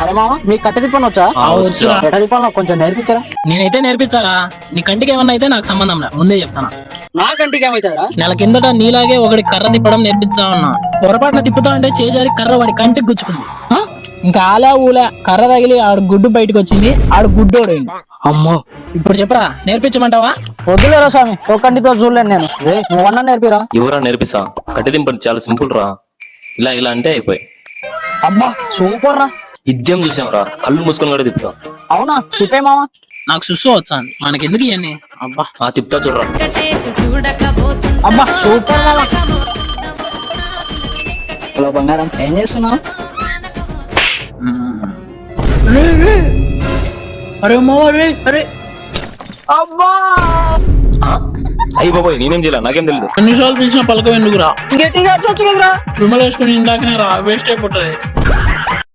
అరే మామ మీకు కట్టె తిప్పని వచ్చా? వచ్చురా. కట్టె తిప్పాలి కొంచెం నేర్పించరా? నేనైతే నేర్పించాలా? నీ కంటికి ఏమన్నా అయితే నాకు సంబంధం లే, ముందే చెప్తాను. నా కంటికి ఏమైతుందిరా? నెల కిందట నీలాగే ఒకటి కర్ర తిప్పడం నేర్పించా ఉన్నా. పొరపాటున తిప్పుతా అంటే చేజారి కర్ర వాడి కంటికి గుచ్చుకుంది. ఇంకా ఆలా ఊలా కర్ర తగిలి ఆడు గుడ్డు బయటకు వచ్చింది, ఆడు గుడ్డోడు. అమ్మో, ఇప్పుడు చెప్పరా, నేర్పించమంటావా? వద్దులేరా స్వామి, ఒక కంటితో చూడలేను నేను. నువ్వన్నా నేర్పిరా. ఎవరా నేర్పిస్తా? కట్టె దింపని చాలా సింపుల్ రా. ఇలా ఇలా అంటే అయిపోయి. అబ్బా సూపర్ రా. ఇద్యం చూసాంరా, కళ్ళు మూసుకొని కూడా తిప్పుతా. అవునా, తిప్పే మామ. నాకు సుస్సు వచ్చాను, మనకెందుకు ఇవన్నీ? అబ్బా తిప్పుతా చూడరా. అబ్బా సూపర్ మామ. హలో బంగారం, ఏం చేస్తున్నావు? అరే మావా, అరే అబ్బా అయ్యి బాబోయ్, నేనేం చేయాలి, నాకేం తెలియదు. ఎన్నిసార్లు పిలిచిన పలకం ఎందుకురా? గట్టిగా అరచొచ్చు కదరా. విమల్ వేసుకుని ఇందాకనే రా, వేస్ట్ అయిపోతుంది.